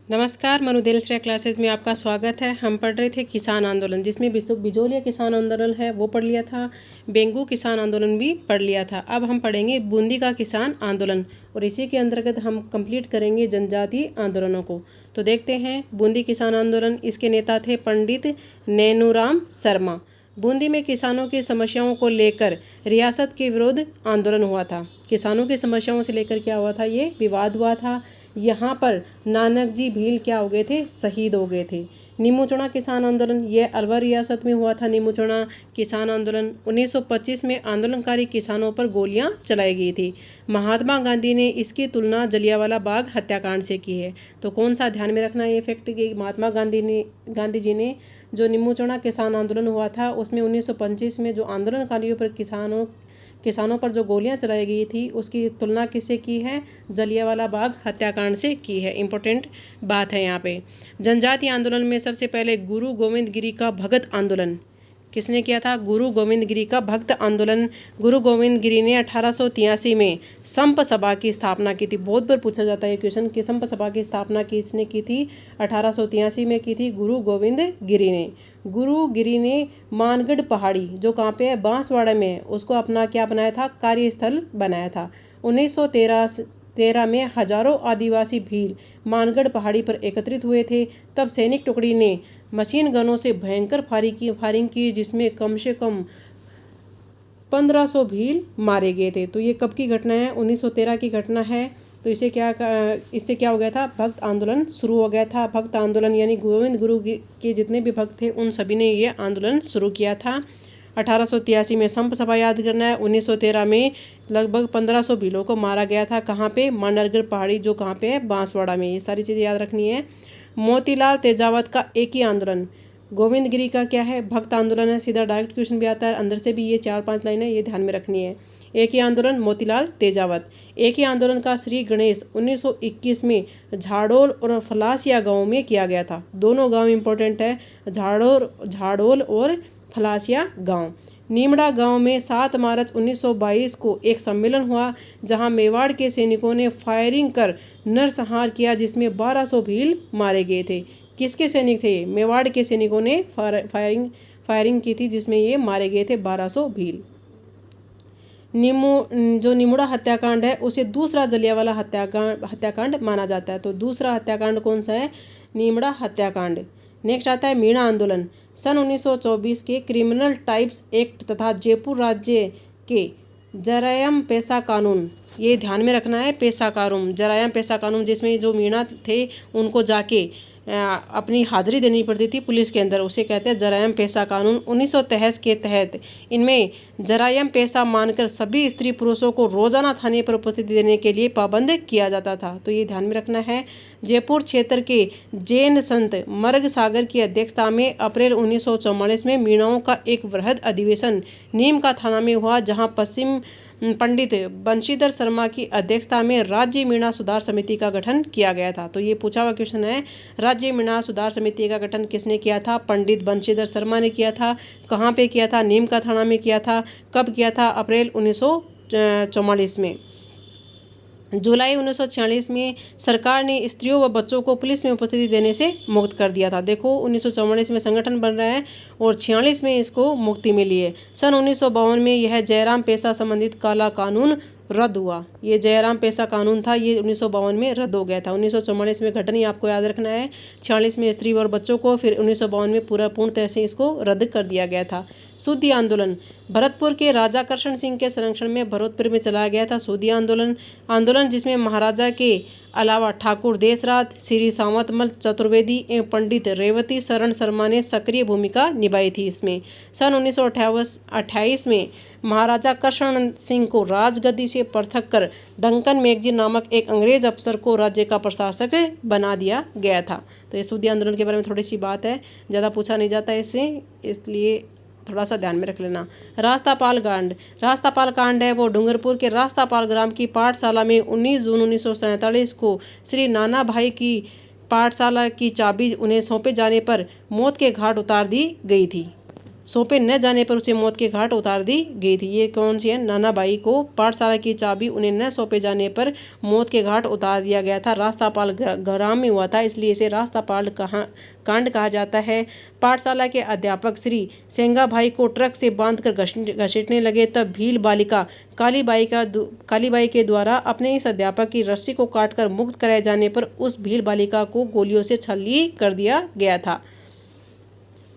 नमस्कार, मनु दिनश्रेया क्लासेस में आपका स्वागत है। हम पढ़ रहे थे किसान आंदोलन, जिसमें बिजोलिया किसान आंदोलन है वो पढ़ लिया था, बेंगू किसान आंदोलन भी पढ़ लिया था। अब हम पढ़ेंगे बूंदी का किसान आंदोलन और इसी के अंतर्गत हम कंप्लीट करेंगे जनजातीय आंदोलनों को। तो देखते हैं बूंदी किसान आंदोलन। इसके नेता थे पंडित नैनूराम शर्मा। बूंदी में किसानों की समस्याओं को लेकर रियासत के विरुद्ध आंदोलन हुआ था। किसानों की समस्याओं से लेकर क्या हुआ था, ये विवाद हुआ था। यहाँ पर नानक जी भील क्या हो गए थे, शहीद हो गए थे। नीमूचौड़ा किसान आंदोलन, ये अलवर रियासत में हुआ था। नीमूचौड़ा किसान आंदोलन 1925 में आंदोलनकारी किसानों पर गोलियां चलाई गई थी। महात्मा गांधी ने इसकी तुलना जलियांवाला बाग हत्याकांड से की है। तो कौन सा ध्यान में रखना है ये फैक्ट कि महात्मा गांधी जी ने जो नीमूचौड़ा किसान आंदोलन हुआ था उसमें 1925 में जो आंदोलनकारियों पर किसानों पर जो गोलियां चलाई गई थी उसकी तुलना किससे की है, जलियांवाला बाग हत्याकांड से की है। इम्पोर्टेंट बात है यहाँ पे। जनजातीय आंदोलन में सबसे पहले गुरु गोविंद गिरी का भगत आंदोलन किसने किया था, गुरु गोविंद गिरी का भक्त आंदोलन। गुरु गोविंद गिरी ने 1883 में संप सभा की स्थापना की थी। बहुत बार पूछा जाता है क्वेश्चन कि संप सभा की स्थापना किसने की थी, 1883 में की थी गुरु गोविंद गिरी ने। गुरु गिरी ने मानगढ़ पहाड़ी जो कहाँ पे है, बांसवाड़ा में, उसको अपना क्या बनाया था, कार्यस्थल बनाया था। 1913 में हजारों आदिवासी भील मानगढ़ पहाड़ी पर एकत्रित हुए थे। तब सैनिक टुकड़ी ने मशीन गनों से भयंकर फायरिंग की जिसमें कम से कम 1500 भील मारे गए थे। तो ये कब की घटना है, 1913 की घटना है। तो इससे क्या हो गया था, भक्त आंदोलन शुरू हो गया था। भक्त आंदोलन यानी गोविंद गुरु के जितने भी भक्त थे उन सभी ने ये आंदोलन शुरू किया था। 1883 में संप सभा याद करना है। 1913 में लगभग 1500 भीलों को मारा गया था। कहाँ पे, मानगढ़ पहाड़ी जो कहाँ पे है, बांसवाड़ा में। ये सारी चीज़ें याद रखनी है। मोतीलाल तेजावत का एक ही आंदोलन, गोविंद गिरी का क्या है, भक्त आंदोलन है। सीधा डायरेक्ट क्वेश्चन भी आता है, अंदर से भी ये 4-5 लाइनें ये ध्यान में रखनी है। एक ही आंदोलन मोतीलाल तेजावत। एक ही आंदोलन का श्री गणेश 1921 में झाड़ोल और फलासिया गांव में किया गया था। दोनों गांव इंपॉर्टेंट है, झाड़ोल और फलासिया गांव। नीमड़ा गांव में 7 मार्च 1922 को एक सम्मेलन हुआ जहां मेवाड़ के सैनिकों ने फायरिंग कर नरसंहार किया जिसमें 1200 भील मारे गए थे। किसके सैनिक थे, मेवाड़ के सैनिकों ने फायरिंग की थी जिसमें ये मारे गए थे 1200 भील। जो निमुड़ा हत्याकांड है उसे दूसरा जलियांवाला हत्याकांड माना जाता है। तो दूसरा हत्याकांड कौन सा है, निमुड़ा हत्याकांड। नेक्स्ट आता है मीणा आंदोलन। सन 1924 के क्रिमिनल टाइप्स एक्ट तथा जयपुर राज्य के जरायम पेशा कानून, ये ध्यान में रखना है, पेशा कानून, जरायम पेशा कानून, जिसमें जो मीणा थे उनको जाके अपनी हाजिरी देनी पड़ती थी पुलिस के अंदर, उसे कहते हैं जरायम पेशा कानून। 1923 के तहत इनमें जरायम पेशा मानकर सभी स्त्री पुरुषों को रोजाना थाने पर उपस्थिति देने के लिए पाबंद किया जाता था। तो ये ध्यान में रखना है। जयपुर क्षेत्र के जैन संत मर्ग सागर की अध्यक्षता में अप्रैल 1944 में मीणाओं का एक वृहद अधिवेशन नीम का थाना में हुआ, जहाँ पश्चिम पंडित बंशीधर शर्मा की अध्यक्षता में राज्य मीणा सुधार समिति का गठन किया गया था। तो ये पूछा हुआ क्वेश्चन है, राज्य मीणा सुधार समिति का गठन किसने किया था, पंडित बंशीधर शर्मा ने किया था। कहाँ पे किया था, नीम का थाना में किया था। कब किया था, अप्रैल 1944 में। जुलाई 1946 में सरकार ने स्त्रियों व बच्चों को पुलिस में उपस्थिति देने से मुक्त कर दिया था। देखो 1944 में संगठन बन रहा है और 46 में इसको मुक्ति मिली है। सन 1952 में यह जयराम पेशा संबंधित काला कानून रद्द हुआ। ये जयराम पेशा कानून था, ये 1952 में रद्द हो गया था। 1944 में घटना ही आपको याद रखना है, 46 में स्त्री और बच्चों को, फिर 1952 में पूर्णतः से इसको रद्द कर दिया गया था। सूदी आंदोलन, भरतपुर के राजा कृष्ण सिंह के संरक्षण में भरतपुर में चलाया गया था सूदी आंदोलन जिसमें महाराजा के अलावा ठाकुर देशराज, श्री सावंतमल चतुर्वेदी एवं पंडित रेवती शरण शर्मा ने सक्रिय भूमिका निभाई थी इसमें। सन 1928 में महाराजा कृष्ण सिंह को राजगद्दी से पृथक कर डंकन मैगजी नामक एक अंग्रेज अफसर को राज्य का प्रशासक बना दिया गया था। तो ये सूदी आंदोलन के बारे में थोड़ी सी बात है, ज़्यादा पूछा नहीं जाता इससे, इसलिए थोड़ा सा ध्यान में रख लेना। रास्तापाल कांड है वो डूंगरपुर के रास्तापाल ग्राम की पाठशाला में 19 जून 1947 को श्री नाना भाई की पाठशाला की चाबी उन्हें सौंपे जाने पर मौत के घाट उतार दी गई थी। सौंपे न जाने पर उसे मौत के घाट उतार दी गई थी। ये कौन सी है? नानाबाई को पाठशाला की चाबी उन्हें न सौंपे जाने पर मौत के घाट उतार दिया गया था। रास्तापाल ग्राम में हुआ था, इसलिए इसे रास्तापाल कांड कहा जाता है। पाठशाला के अध्यापक श्री सेंगाभाई को ट्रक से बांधकर घसीटने लगे, तब भील बालिका कालीबाई के द्वारा अपने इस अध्यापक की रस्सी को काटकर मुक्त कराए जाने पर उस भील बालिका को गोलियों से छल्ली कर दिया गया था।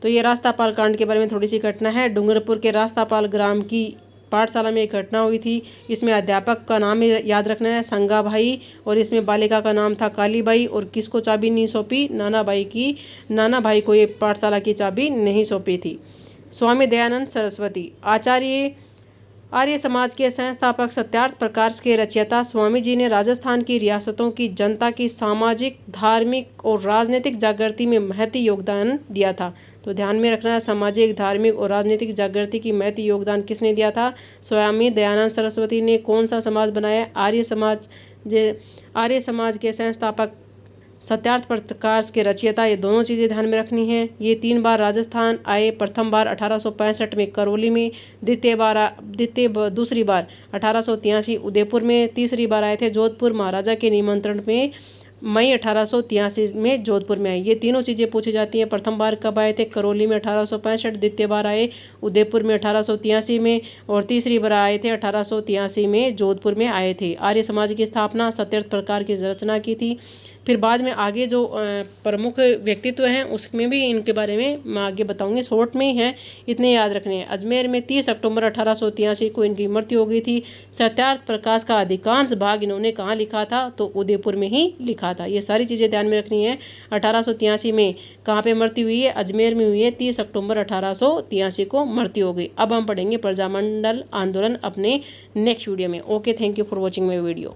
तो ये रास्तापाल कांड के बारे में थोड़ी सी घटना है। डूंगरपुर के रास्तापाल ग्राम की पाठशाला में एक घटना हुई थी। इसमें अध्यापक का नाम याद रखना है, संगाभाई, और इसमें बालिका का नाम था कालीबाई। और किसको चाबी नहीं सौंपी? नानाभाई को ये पाठशाला की चाबी नहीं सौंपी थी। स्वामी दयानंद सरस्वती आर्य समाज के संस्थापक, सत्यार्थ प्रकाश के रचयिता स्वामी जी ने राजस्थान की रियासतों की जनता की सामाजिक, धार्मिक और राजनीतिक जागृति में महती योगदान दिया था। तो ध्यान में रखना है, सामाजिक, धार्मिक और राजनीतिक जागृति की महती योगदान किसने दिया था? स्वामी दयानंद सरस्वती ने। कौन सा समाज बनाया? आर्य समाज के संस्थापक, सत्यार्थ प्रकाश के रचयिता। ये दोनों चीज़ें ध्यान में रखनी है। ये 3 बार राजस्थान आए। प्रथम बार 1865 में करौली में, दूसरी बार 1883 उदयपुर में, तीसरी बार आए थे जोधपुर महाराजा के निमंत्रण में मई 1883 में जोधपुर में आए। ये तीनों चीज़ें पूछी जाती हैं। प्रथम बार कब आए थे? करौली में 1865, द्वितीय बार आए उदयपुर में 1883 में, और तीसरी बार आए थे 1883 में जोधपुर में आए थे। आर्य समाज की स्थापना सत्यार्थ प्रकार की रचना की थी। फिर बाद में आगे जो प्रमुख व्यक्तित्व हैं उसमें भी इनके बारे में मैं आगे बताऊंगी, शॉर्ट में ही है, इतने याद रखने हैं। अजमेर में 30 अक्टूबर 1883 को इनकी मृत्यु हो गई थी। सत्यार्थ प्रकाश का अधिकांश भाग इन्होंने कहाँ लिखा था? तो उदयपुर में ही लिखा था। ये सारी चीज़ें ध्यान में रखनी है। 1883 में कहाँ पे मृत्यु हुई है? अजमेर में हुई है। 30 अक्टूबर 1883 को मृत्यु हो गई। अब हम पढ़ेंगे प्रजामंडल आंदोलन अपने नेक्स्ट वीडियो में। Okay, thank you for watching my video.